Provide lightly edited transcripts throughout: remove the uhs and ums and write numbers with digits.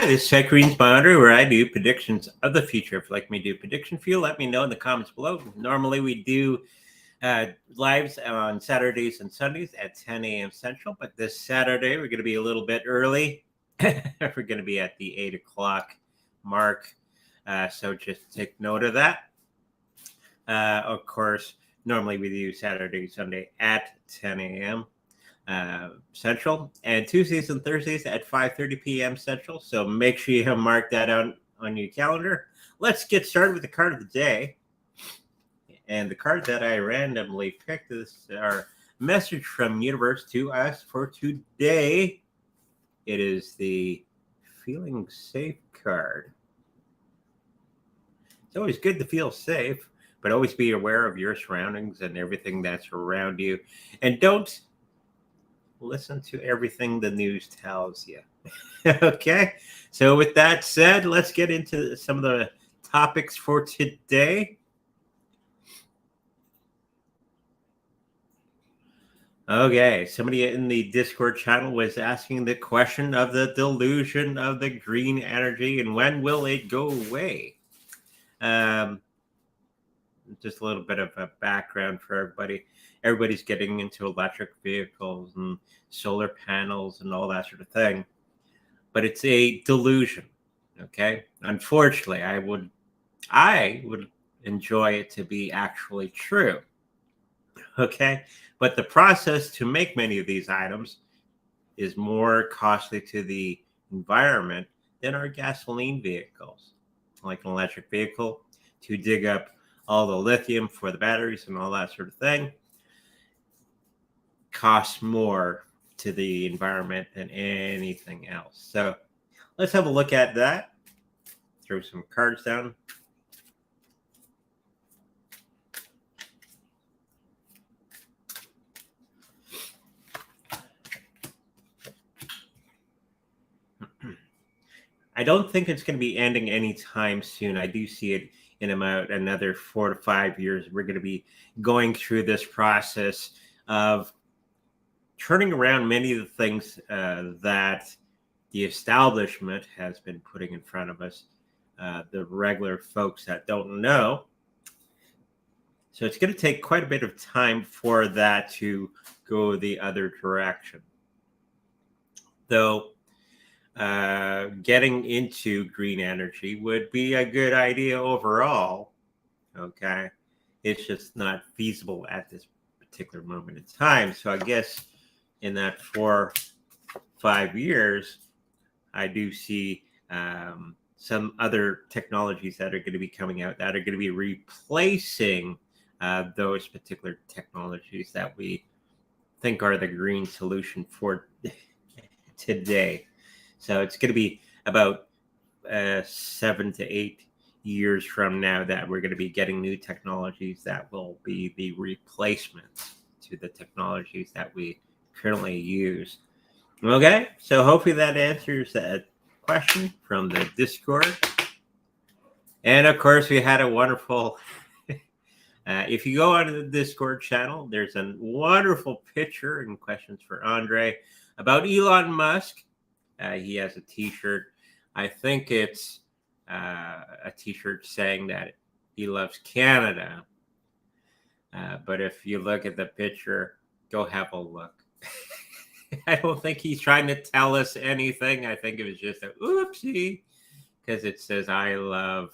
Hi, this is Tech Greens Monitor, where I do predictions of the future. If you'd like me to do a prediction for you, let me know in the comments below. Normally, we do lives on Saturdays and Sundays at 10 a.m. Central, but this Saturday, we're going to be a little bit early. We're going to be at the 8 o'clock mark, so just take note of that. Of course, normally we do Saturday, Sunday at 10 a.m. Central, and Tuesdays and Thursdays at 5:30 p.m. Central. So make sure you mark that out on your calendar. Let's get started with the card of the day. And the card that I randomly picked is our message from universe to us for today. It is the feeling safe card. It's always good to feel safe, but always be aware of your surroundings and everything that's around you. And don't listen to everything the news tells you. Okay, so with that said, let's get into some of the topics for today. Okay, somebody in the Discord channel was asking the question of the delusion of the green energy and when will it go away? Just a little bit of a background for everybody. Everybody's getting into electric vehicles and solar panels and all that sort of thing, but it's a delusion. Okay, unfortunately, I would enjoy it to be actually true. Okay, but the process to make many of these items is more costly to the environment than our gasoline vehicles. Like an electric vehicle, to dig up all the lithium for the batteries and all that sort of thing costs more to the environment than anything else. So let's have a look at that. Throw some cards down. I don't think it's going to be ending anytime soon. I do see it in about another 4 to 5 years. We're going to be going through this process of turning around many of the things that the establishment has been putting in front of us, the regular folks that don't know. So it's going to take quite a bit of time for that to go the other direction. Though getting into green energy would be a good idea overall. Okay. It's just not feasible at this particular moment in time. So I guess in that 4 5 years, I do see some other technologies that are going to be coming out that are going to be replacing those particular technologies that we think are the green solution for today. So it's going to be about 7 to 8 years from now that we're going to be getting new technologies that will be the replacement to the technologies that we currently use. Okay, so hopefully that answers that question from the Discord. And of course, we had a wonderful if you go onto the Discord channel, there's a wonderful picture and questions for Andre about Elon Musk. He has a t-shirt. I think it's a t-shirt saying that he loves Canada. But if you look at the picture, go have a look. I don't think he's trying to tell us anything. I think it was just a oopsie because it says, I love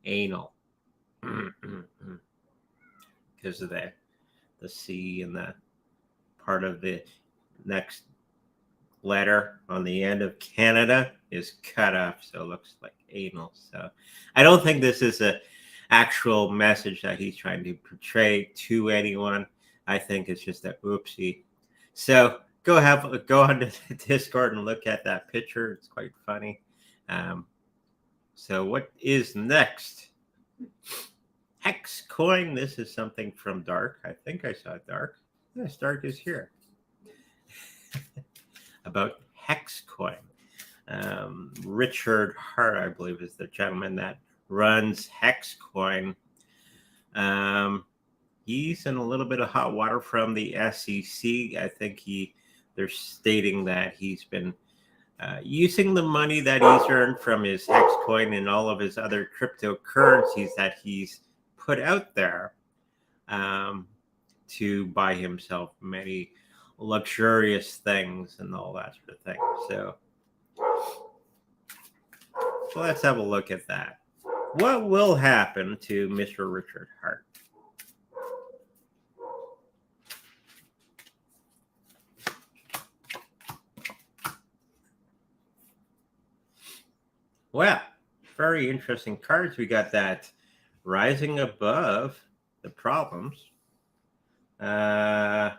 anal. Because of the C and the part of the next letter on the end of Canada is cut off, so it looks like anal. So I don't think this is a actual message that he's trying to portray to anyone. I think it's just a oopsie. So go on to the Discord and look at that picture. It's quite funny. So what is next? Hex coin. This is something from Dark. I think I saw Dark. Yes, Dark is here. About hex coin. Richard Hart, I believe, is the gentleman that runs hex coin. He's in a little bit of hot water from the SEC. I think they're stating that he's been using the money that he's earned from his hex coin and all of his other cryptocurrencies that he's put out there to buy himself many luxurious things and all that sort of thing. So let's have a look at that. What will happen to Mr. Richard Hart? Well, very interesting cards. We got that rising above the problems and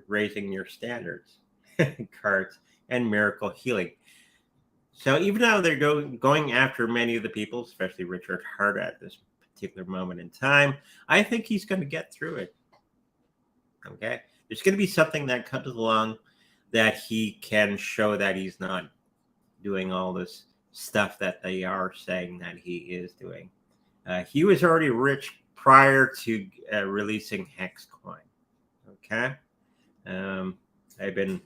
raising your standards cards and miracle healing. So even though they're going after many of the people, especially Richard Hart at this particular moment in time, I think he's going to get through it. Okay. There's going to be something that comes along that he can show that he's not doing all this stuff that they are saying that he is doing. He was already rich prior to releasing Hex Coin. Okay. I've been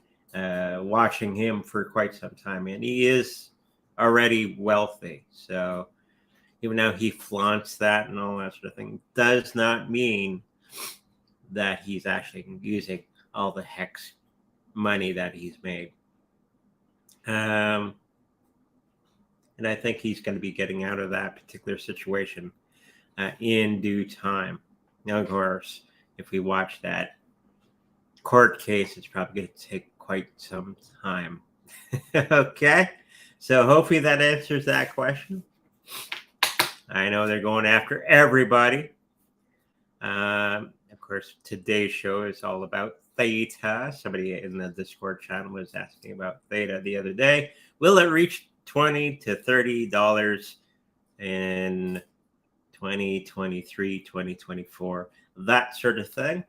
watching him for quite some time, and he is already wealthy. So even though he flaunts that and all that sort of thing, does not mean that he's actually using all the hex money that he's made. And I think he's going to be getting out of that particular situation in due time. Now, of course, if we watch that court case, it's probably going to take quite some time. Okay, so hopefully that answers that question. I know they're going after everybody. Of course, today's show is all about Theta. Somebody in the Discord channel was asking about Theta the other day. Will it reach $20 to $30 in 2023, 2024? That sort of thing.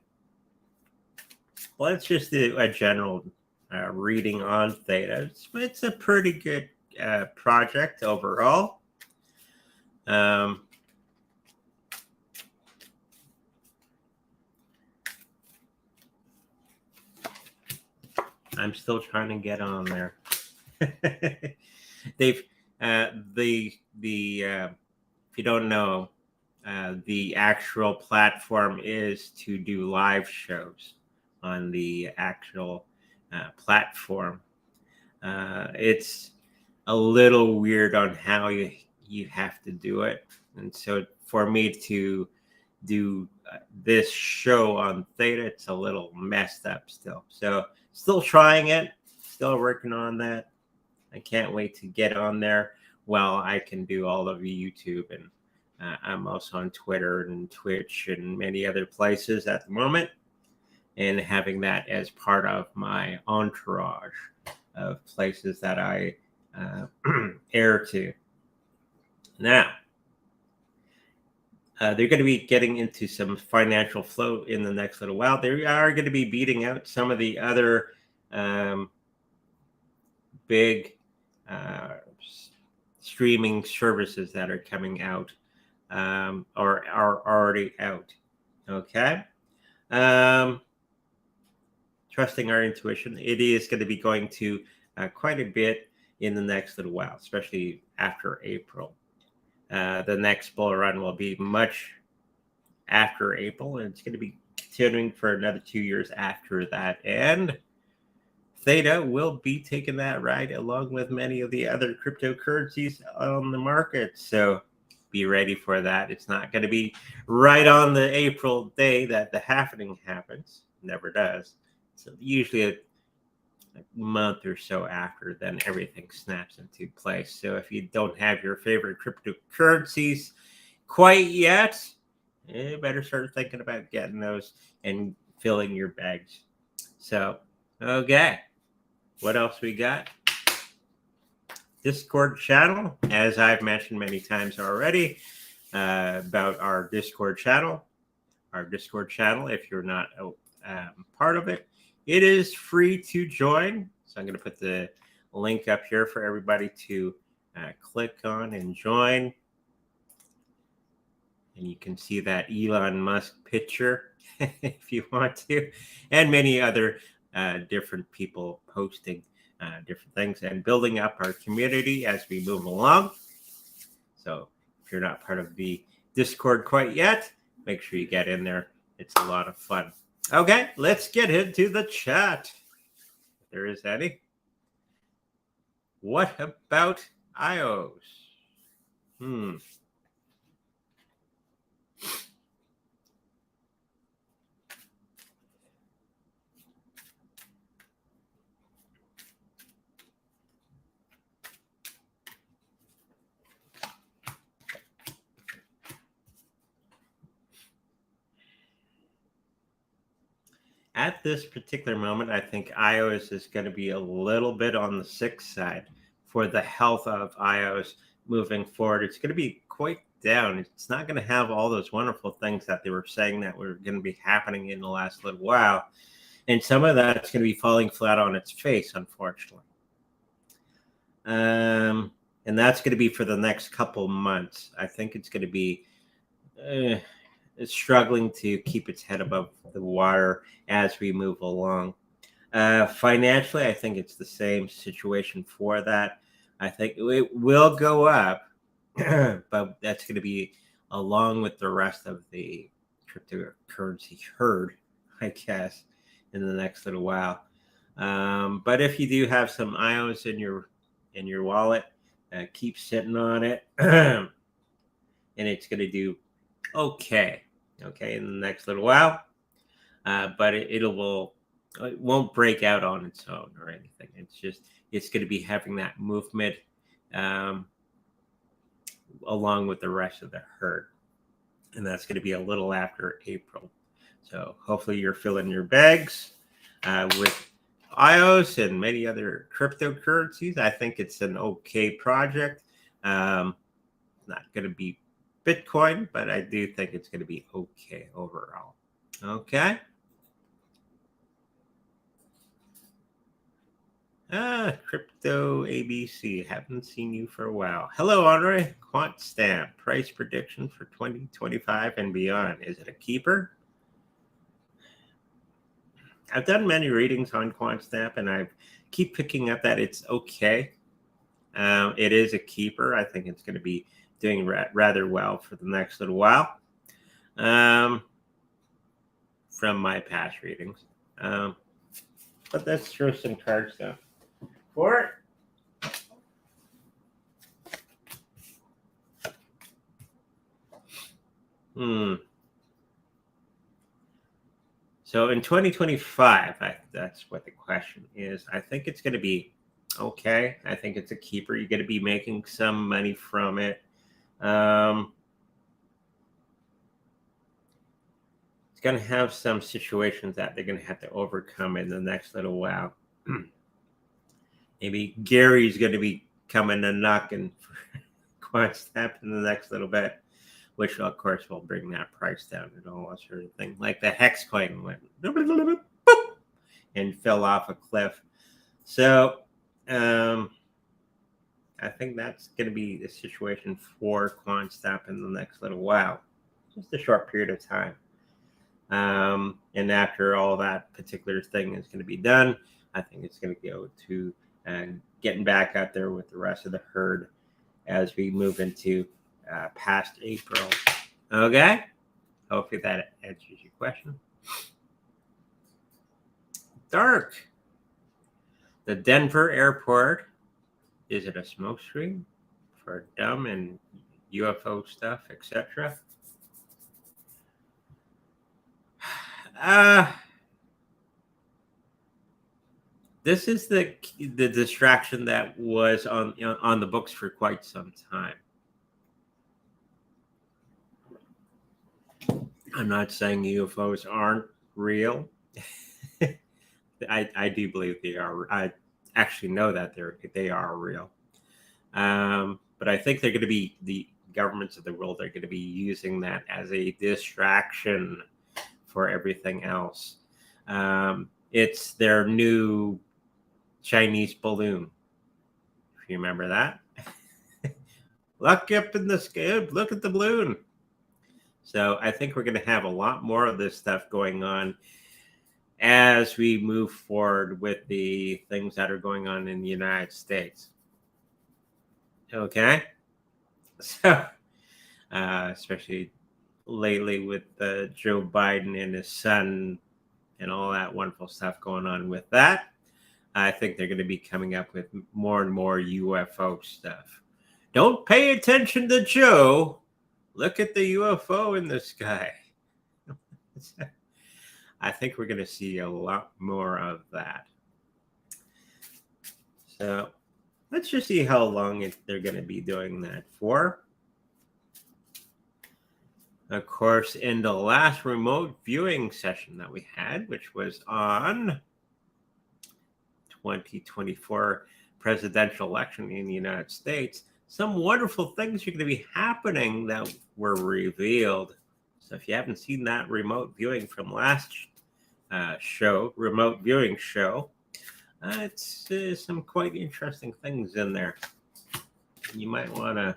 Let's just do a general reading on Theta. It's a pretty good project overall. I'm still trying to get on there. They've if you don't know, the actual platform is to do live shows on the actual platform. It's a little weird on how you have to do it, and so for me to do this show on Theta, it's a little messed up still. So still trying it, still working on that. I can't wait to get on there. Well, I can do all of YouTube, and I'm also on Twitter and Twitch and many other places at the moment, and having that as part of my entourage of places that I air to. Now, they're going to be getting into some financial flow in the next little while. They are going to be beating out some of the other big streaming services that are coming out or are already out. Okay. Trusting our intuition, it is going to be going to quite a bit in the next little while, especially after April. The next bull run will be much after April, and it's going to be continuing for another 2 years after that. And Theta will be taking that ride along with many of the other cryptocurrencies on the market. So be ready for that. It's not going to be right on the April day that the happening happens. Never does. So usually a month or so after, then everything snaps into place. So if you don't have your favorite cryptocurrencies quite yet, you better start thinking about getting those and filling your bags. So, okay. What else we got? Discord channel, as I've mentioned many times already, about our Discord channel. Our Discord channel, if you're not part of it, it is free to join. So I'm going to put the link up here for everybody to click on and join. And you can see that Elon Musk picture if you want to, and many other different people posting different things, and building up our community as we move along. So if you're not part of the Discord quite yet, make sure you get in there. It's a lot of fun. Okay, let's get into the chat. If there is any. What about iOS? At this particular moment, I think iOS is going to be a little bit on the sick side for the health of iOS moving forward. It's going to be quite down. It's not going to have all those wonderful things that they were saying that were going to be happening in the last little while. And some of that's going to be falling flat on its face, unfortunately. And that's going to be for the next couple months. I think it's going to be struggling to keep its head above the water as we move along. Financially, I think it's the same situation for that. I think it will go up, but that's going to be along with the rest of the cryptocurrency herd, I guess, in the next little while. But if you do have some iOS in your wallet, keep sitting on it, and it's going to do okay in the next little while. But it won't break out on its own or anything. It's going to be having that movement along with the rest of the herd, and that's going to be a little after April. So hopefully you're filling your bags with iOS and many other cryptocurrencies. I think it's an okay project. Not going to be Bitcoin, but I do think it's going to be okay overall. Okay. Crypto ABC. Haven't seen you for a while. Hello, Andre. Quantstamp. Price prediction for 2025 and beyond. Is it a keeper? I've done many readings on Quantstamp, and I keep picking up that it's okay. It is a keeper. I think it's going to be doing rather well for the next little while, from my past readings. But let's throw some cards down for it. So in 2025, that's what the question is. I think it's going to be okay. I think it's a keeper. You're going to be making some money from it. It's going to have some situations that they're going to have to overcome in the next little while. Maybe Gary's going to be coming and knocking for Quantstamp in the next little bit, which of course will bring that price down and all that sort of thing. Like the Hex coin went boop, and fell off a cliff. So I think that's going to be the situation for Quantstamp in the next little while. Just a short period of time. And after all that particular thing is going to be done, I think it's going to go to getting back out there with the rest of the herd as we move into past April. Okay? Hopefully that answers your question. Dark. The Denver airport. Is it a smokescreen for dumb and UFO stuff, etc.? This is the distraction that was on the books for quite some time. I'm not saying UFOs aren't real. I do believe they are. I actually know that they are real. But I think they're going to be, the governments of the world are going to be using that as a distraction for everything else. It's their new Chinese balloon. If you remember that. Look up in the sky, look at the balloon. So I think we're going to have a lot more of this stuff going on as we move forward with the things that are going on in the United States. Okay? So, especially lately with Joe Biden and his son and all that wonderful stuff going on with that. I think they're going to be coming up with more and more UFO stuff. Don't pay attention to Joe. Look at the UFO in the sky. I think we're going to see a lot more of that. So let's just see how long they're going to be doing that for. Of course, in the last remote viewing session that we had, which was on 2024 presidential election in the United States, some wonderful things are going to be happening that were revealed. So if you haven't seen that remote viewing from last remote viewing show, it's some quite interesting things in there. You might want to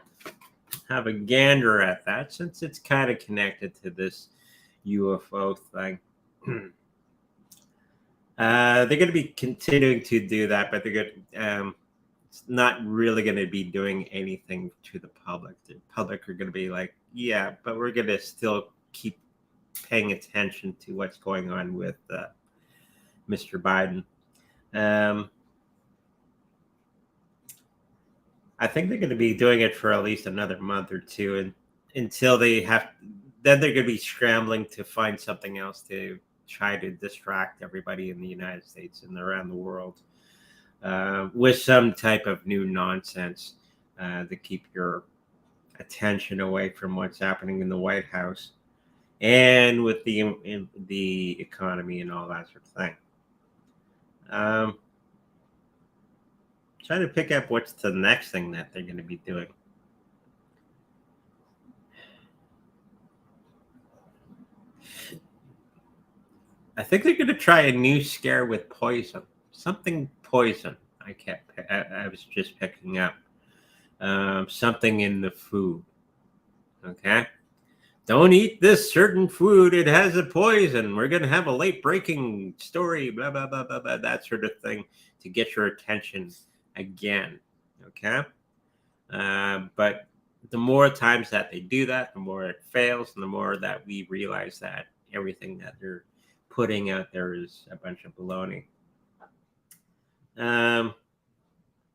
have a gander at that since it's kind of connected to this UFO thing. They're going to be continuing to do that, but they're going it's not really going to be doing anything to the public. The public are going to be like, yeah, but we're going to still keep paying attention to what's going on with Mr. Biden. I think they're going to be doing it for at least another month or two, and until they have, then they're going to be scrambling to find something else to try to distract everybody in the United States and around the world with some type of new nonsense to keep your attention away from what's happening in the White House and with the economy and all that sort of thing. Trying to pick up what's the next thing that they're going to be doing. I think they're going to try a new scare with poison. Something poison. I was just picking up something in the food. Okay. Don't eat this certain food. It has a poison. We're going to have a late breaking story, blah, blah, blah, blah, blah, that sort of thing to get your attention again. Okay. But the more times that they do that, the more it fails, and the more that we realize that everything that they're putting out there is a bunch of baloney.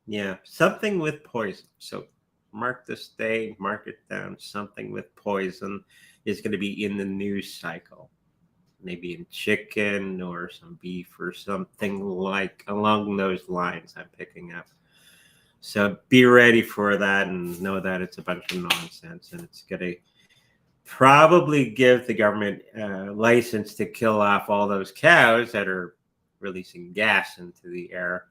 Yeah, something with poison. So mark this day, mark it down. Something with poison is going to be in the news cycle. Maybe in chicken or some beef or something like along those lines I'm picking up. So be ready for that and know that it's a bunch of nonsense, and it's going to probably give the government license to kill off all those cows that are releasing gas into the air.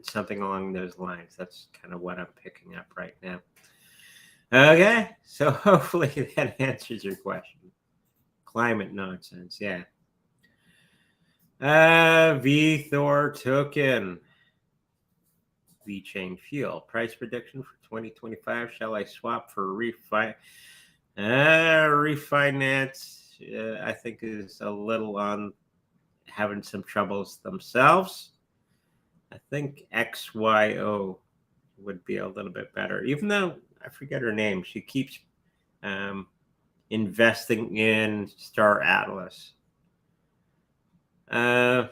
Something along those lines. That's kind of what I'm picking up right now. Okay, so hopefully that answers your question. Climate nonsense, yeah. vethor token. V-chain fuel. Price prediction for 2025. Shall I swap for refinance? I think is a little on having some troubles themselves. I think XYO would be a little bit better, even though I forget her name. She keeps investing in Star Atlas. I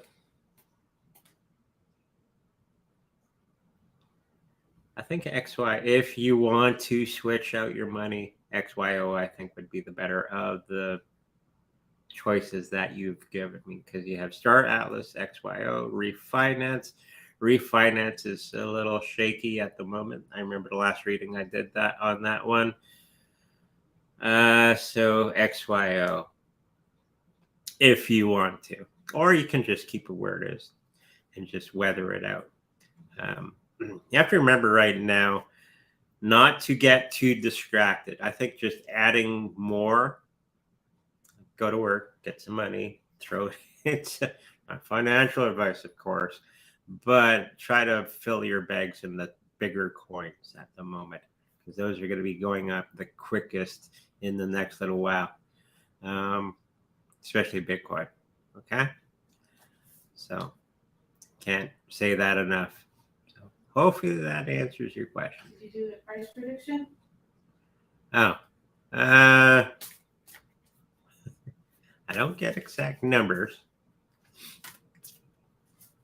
think XY, if you want to switch out your money, XYO, I think would be the better of the choices that you've given me, because you have Star Atlas, XYO, refinance. Refinance is a little shaky at the moment. I remember the last reading I did that on that one. So XYO, if you want to, or you can just keep it where it is and just weather it out. You have to remember right now not to get too distracted. I think just adding more, go to work, get some money, throw it. It's not financial advice, of course, but try to fill your bags in the bigger coins at the moment, because those are going to be going up the quickest in the next little while. especially Bitcoin. Okay, so can't say that enough. So hopefully that answers your question. Did you do a price prediction? Oh, I don't get exact numbers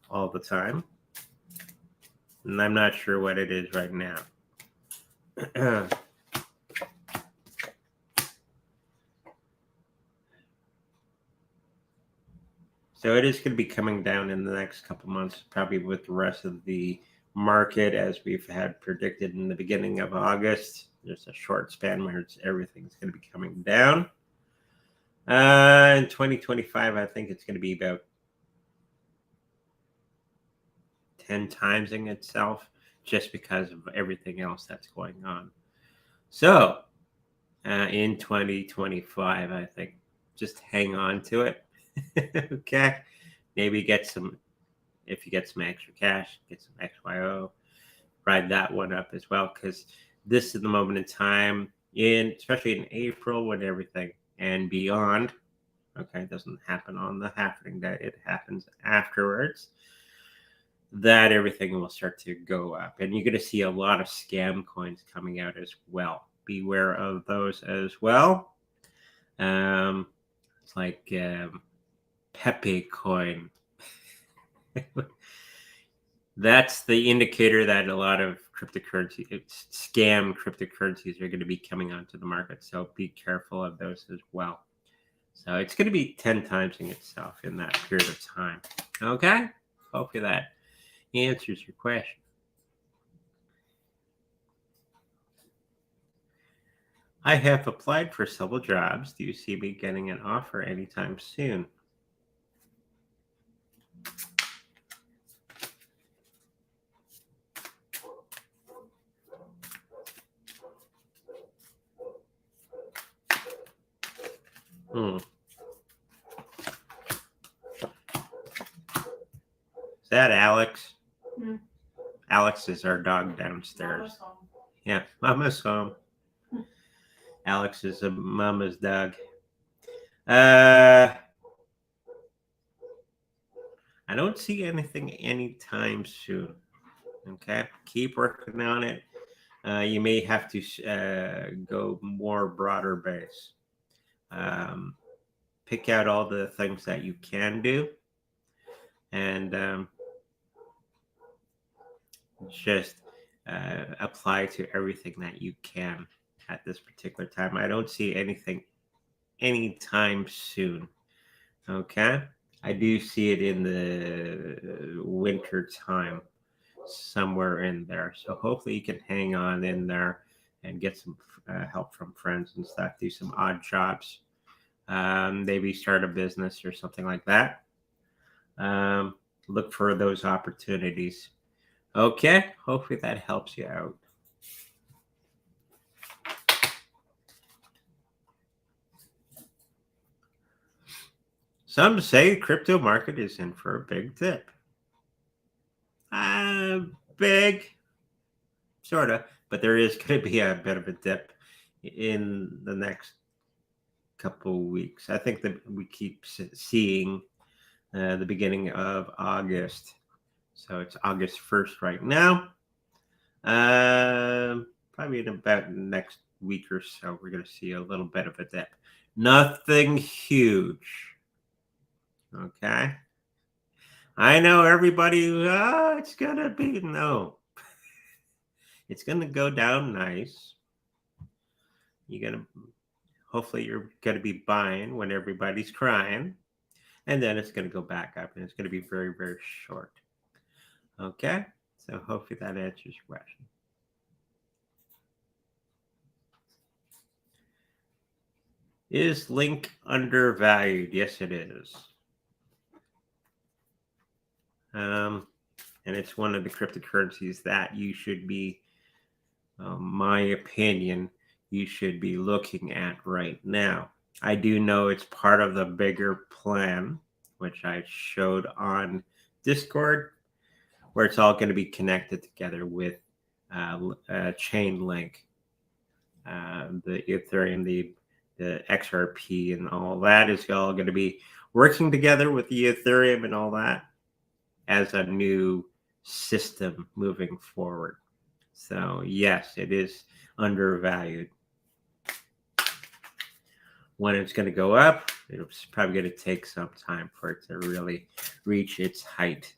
all the time, and I'm not sure what it is right now. So it is going to be coming down in the next couple months, probably with the rest of the market, as we've had predicted in the beginning of August. There's a short span where everything's going to be coming down. In 2025, I think it's going to be about 10 timesing itself, just because of everything else that's going on. So in 2025, I think just hang on to it. Okay, maybe get some, if you get some extra cash, get some XYO, ride that one up as well, because this is the moment in time, especially in April, when everything and beyond, okay, it doesn't happen on the halving day, it happens afterwards, that everything will start to go up, and you're going to see a lot of scam coins coming out as well. Beware of those as well. It's like Pepe coin. That's the indicator that a lot of scam cryptocurrencies are going to be coming onto the market. So be careful of those as well. So it's going to be 10 timesing itself in that period of time. Okay? Hopefully that answers your question. I have applied for several jobs. Do you see me getting an offer anytime soon? Is that Alex? Hmm. Alex is our dog downstairs. Mama's home. Yeah, Mama's home. Alex is a Mama's dog. I don't see anything anytime soon. Okay, keep working on it. You may have to go more broader base. Pick out all the things that you can do, and just apply to everything that you can at this particular time. I don't see anything anytime soon. Okay, I do see it in the winter time, somewhere in there. So hopefully you can hang on in there and get some help from friends and stuff. Do some odd jobs. Maybe start a business or something like that. Look for those opportunities. Okay, hopefully that helps you out. Some say crypto market is in for a big dip. Big, sort of, but there is going to be a bit of a dip in the next couple weeks. I think that we keep seeing the beginning of August. So it's August 1st right now. Probably in about next week or so, we're going to see a little bit of a dip. Nothing huge. Okay. I know everybody, it's going to be, no. It's going to go down nice. Hopefully you're going to be buying when everybody's crying. And then it's going to go back up, and it's going to be very, very short. Okay. So hopefully that answers your question. Is Link undervalued? Yes, it is. And it's one of the cryptocurrencies that you should be, my opinion, you should be looking at right now. I do know it's part of the bigger plan, which I showed on Discord, where it's all going to be connected together with chain link, the Ethereum, the the XRP and all that is all going to be working together with the Ethereum and all that as a new system moving forward. So yes, it is undervalued. When it's going to go up, it's probably going to take some time for it to really reach its height.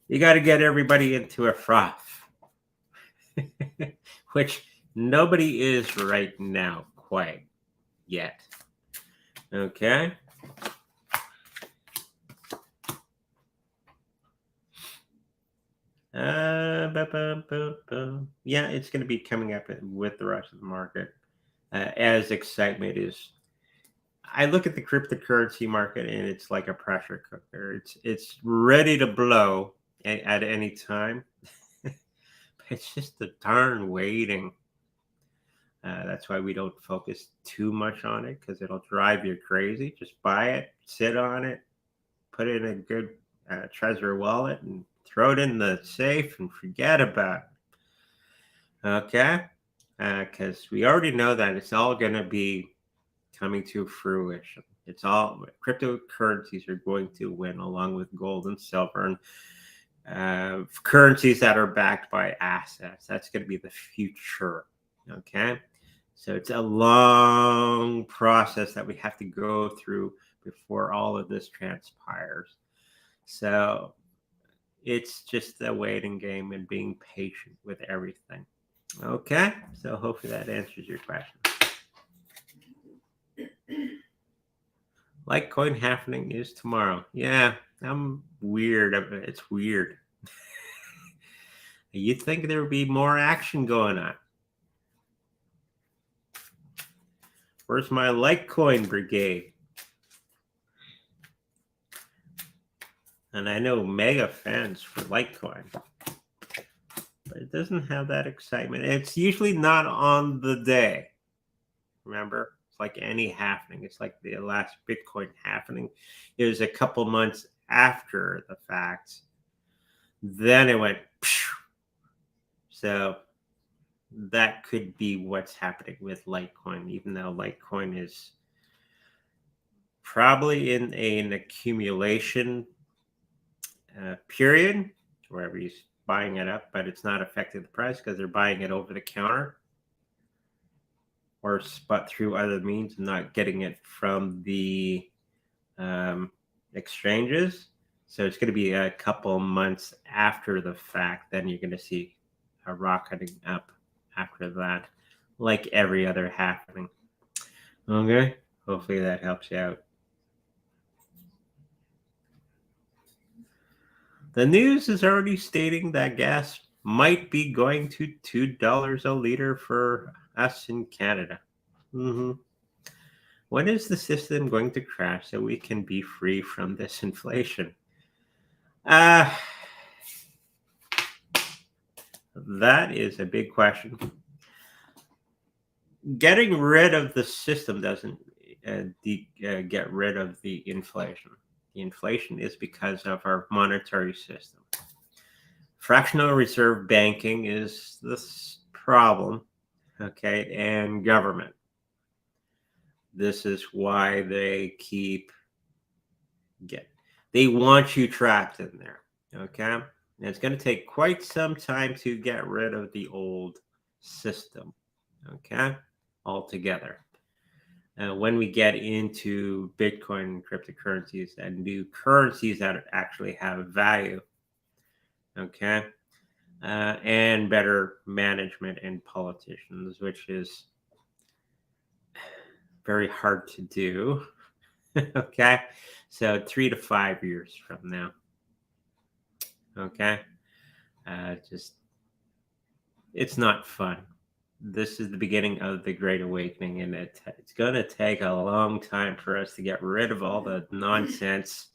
You got to get everybody into a froth, which nobody is right now quite yet. Okay. Yeah, it's going to be coming up with the rest of the market as excitement is. I look at the cryptocurrency market and it's like a pressure cooker. It's ready to blow at any time. It's just the darn waiting. That's why we don't focus too much on it because it'll drive you crazy. Just buy it, sit on it, put it in a good treasury wallet, and throw it in the safe and forget about it. Okay? Because we already know that it's all going to be coming to fruition. It's all cryptocurrencies are going to win along with gold and silver and currencies that are backed by assets. That's going to be the future. Okay. So it's a long process that we have to go through before all of this transpires. So it's just a waiting game and being patient with everything. Okay. So hopefully that answers your question. Litecoin happening is tomorrow. Yeah, I'm weird. It's weird. You'd think there would be more action going on. Where's my Litecoin brigade? And I know mega fans for Litecoin, but it doesn't have that excitement. It's usually not on the day. Remember? It's like any happening. It's like the last Bitcoin happening. It was a couple months after the fact. Then it went. Phew. So that could be what's happening with Litecoin, even though Litecoin is probably in an accumulation period where everybody's buying it up, but it's not affecting the price because they're buying it over the counter or spot through other means, not getting it from the exchanges. So it's going to be a couple months after the fact. Then you're going to see a rocketing up after that, like every other happening. Okay, hopefully that helps you out. The news is already stating that gas might be going to $2 a liter for us in Canada. When is the system going to crash so we can be free from this inflation? That is a big question. Getting rid of the system doesn't get rid of the inflation. The inflation is because of our monetary system. Fractional reserve banking is this problem, okay, and government. This is why they they want you trapped in there, okay? And it's going to take quite some time to get rid of the old system, okay, altogether. When we get into Bitcoin, cryptocurrencies, and new currencies that actually have value, okay, and better management and politicians, which is very hard to do, okay? So 3 to 5 years from now, okay? It's not fun. This is the beginning of the Great Awakening, and it's going to take a long time for us to get rid of all the nonsense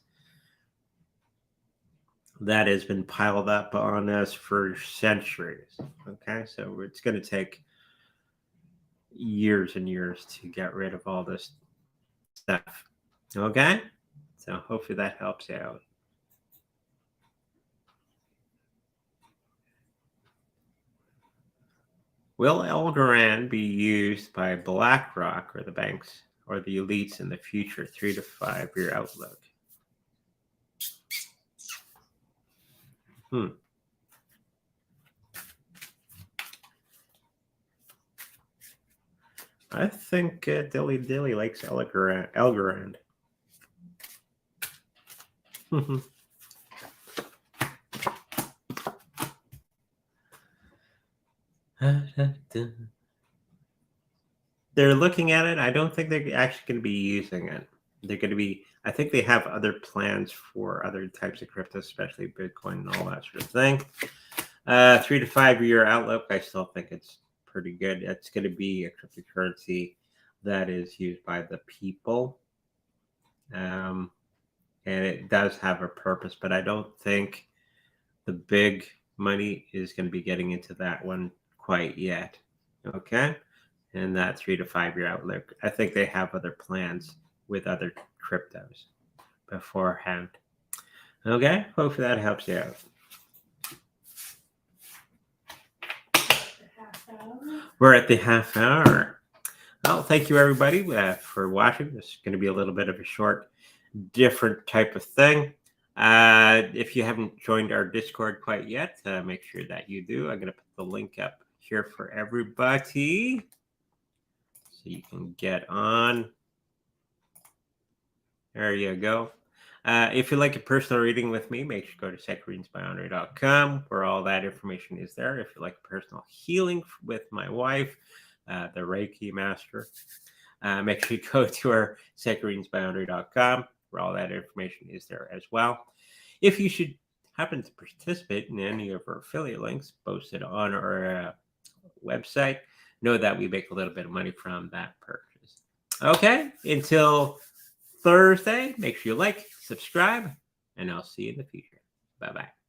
that has been piled up on us for centuries. Okay, so it's going to take years and years to get rid of all this stuff. Okay, so hopefully that helps you out. Will algorand be used by BlackRock or the banks or the elites in the future, 3 to 5 year outlook. I think Dilly likes algorand. They're looking at it. I don't think they're actually going to be using it. They're going to be, I think they have other plans for other types of crypto, especially Bitcoin and all that sort of thing. 3 to 5 year outlook, I still think it's pretty good. It's going to be a cryptocurrency that is used by the people. And it does have a purpose, but I don't think the big money is going to be getting into that one quite yet. Okay. And that 3 to 5 year outlook, I think they have other plans with other cryptos beforehand. Okay. Hopefully that helps you out. We're at the half hour. Well, thank you everybody for watching. This is going to be a little bit of a short, different type of thing. If you haven't joined our Discord quite yet, make sure that you do. I'm going to put the link up here for everybody so you can get on. There you go. If you like a personal reading with me, make sure you go to secretreadingsbyandre.com where all that information is there. If you like personal healing with my wife, the Reiki master, make sure you go to our secretreadingsbyandre.com where all that information is there as well. If you should happen to participate in any of our affiliate links posted on our website, know that we make a little bit of money from that purchase. Okay, until Thursday, make sure you like, subscribe, and I'll see you in the future. Bye-bye.